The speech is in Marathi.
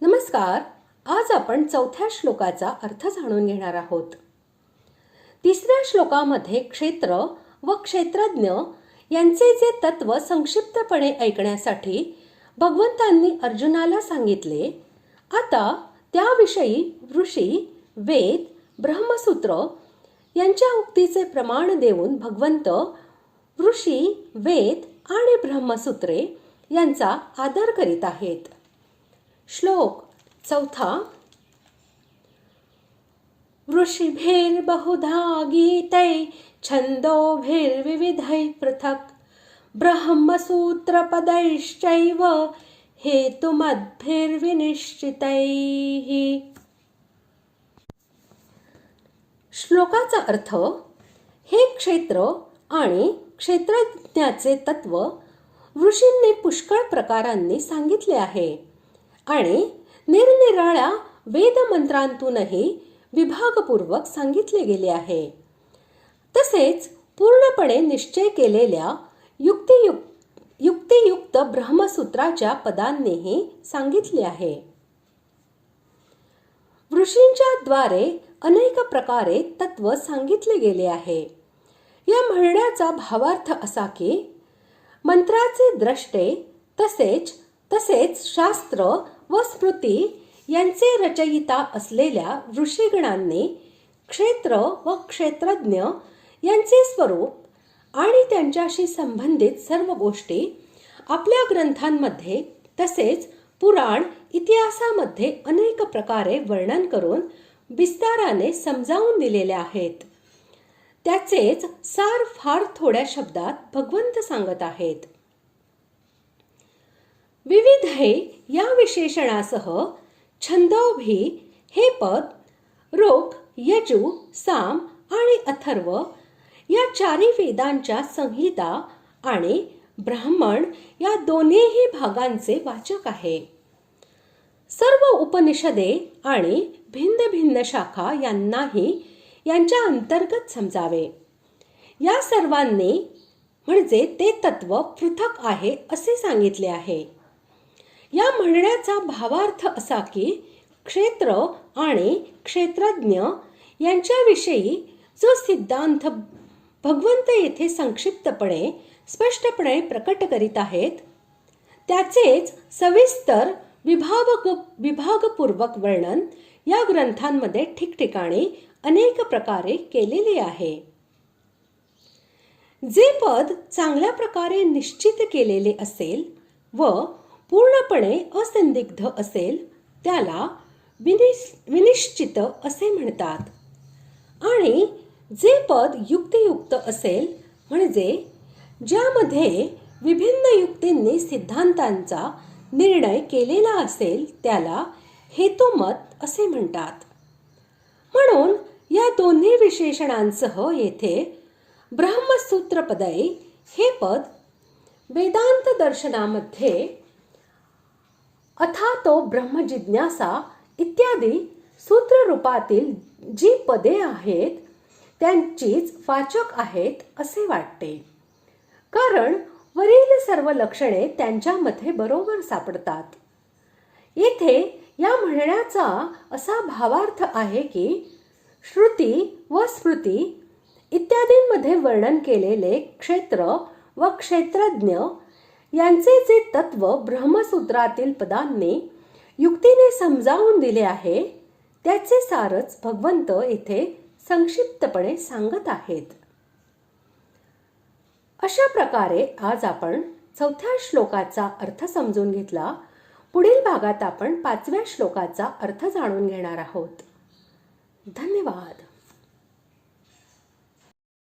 नमस्कार. आज आपण चौथ्या श्लोकाचा अर्थ जाणून घेणार आहोत. तिसऱ्या श्लोकामध्ये क्षेत्र व क्षेत्रज्ञ यांचे जे तत्व संक्षिप्तपणे ऐकण्यासाठी भगवंतांनी अर्जुनाला सांगितले. आता त्याविषयी ऋषी, वेद, ब्रह्मसूत्र यांच्या उक्तीचे प्रमाण देऊन भगवंत ऋषी, वेद आणि ब्रह्मसूत्रे यांचा आदर करीत आहेत. श्लोक चौथा. ऋषिभिर्बहुधा गीतै छन्दोभिर्विविधैः पृथक् ब्रह्मसूत्रपदैश्चैव हेतुमद्भिर्विनिश्चितैः. श्लोकाचा अर्थ: हे क्षेत्र आणि क्षेत्रज्ञाचे तत्व ऋषींनी पुष्कळ प्रकारांनी सांगितले आहे आणि निरनिराळ्या वेदमंत्रांतूनही विभागपूर्वक सांगितले गेले आहे. तसेच पूर्णपणे निश्चय केलेल्या युक्तियुक्त ब्रह्मसूत्राच्या पदांनीही सांगितले आहे. ऋषींच्या द्वारे अनेक प्रकारे तत्व सांगितले गेले आहे. या म्हणण्याचा भावार्थ असा की मंत्राचे द्रष्टे तसेच शास्त्र व स्मृती यांचे रचयिता असलेल्या ऋषीगणांनी क्षेत्र व क्षेत्रज्ञ यांचे स्वरूप आणि त्यांच्याशी संबंधित सर्व गोष्टी आपल्या ग्रंथांमध्ये तसेच पुराण इतिहासामध्ये अनेक प्रकारे वर्णन करून विस्ताराने समजावून दिलेले आहेत. त्याचेच सार फार थोड्या शब्दात भगवंत सांगत आहेत. विविध या विशेषणासह छंदोभी हे पद ऋग, यजु, साम आणि अथर्व या चारी वेदांच्या संहिता आणि ब्राह्मण या दोन्हीही भागांचे वाचक आहे. सर्व उपनिषदे आणि भिन्न भिन्न शाखा यांनाही यांच्या अंतर्गत समजावे. या सर्वांनी म्हणजे ते तत्व पृथक आहे असे सांगितले आहे. या म्हणण्याचा भावार्थ असा की क्षेत्र आणि क्षेत्रज्ञ यांच्याविषयी जो सिद्धांत भगवंत येथे संक्षिप्तपणे स्पष्टपणे प्रकट करीत आहेत त्याचेच सविस्तर विभागपूर्वक वर्णन या ग्रंथांमध्ये ठिकठिकाणी अनेक प्रकारे केलेले आहे. जे पद चांगल्या प्रकारे निश्चित केलेले असेल व पूर्णपणे असंदिग्ध असेल त्याला विनिश्चित असे म्हणतात आणि जे पद युक्तियुक्त असेल म्हणजे ज्यामध्ये विभिन्न युक्तींनी सिद्धांतांचा निर्णय केलेला असेल त्याला हेतुमत असे म्हणतात. म्हणून या दोन्ही विशेषणांसह येथे ब्रह्मसूत्रपदै हे पद वेदांत दर्शनामध्ये अथातो ब्रह्मजिज्ञासा इत्यादी सूत्ररूपातील जी पदे आहेत त्यांचीच वाचक आहेत असे वाटते. कारण वरील सर्व लक्षणे त्यांच्यामध्ये बरोबर सापडतात. येथे या म्हणण्याचा असा भावार्थ आहे की श्रुती व स्मृती इत्यादींमध्ये वर्णन केलेले क्षेत्र व क्षेत्रज्ञ यांचे जे तत्व ब्रह्मसूत्रातील पदांनी युक्तीने समजावून दिले आहे त्याचे सारच भगवंत येथे संक्षिप्तपणे सांगत आहेत. अशा प्रकारे आज आपण चौथ्या श्लोकाचा अर्थ समजून घेतला. पुढील भागात आपण 5व्या श्लोकाचा अर्थ जाणून घेणार आहोत. धन्यवाद.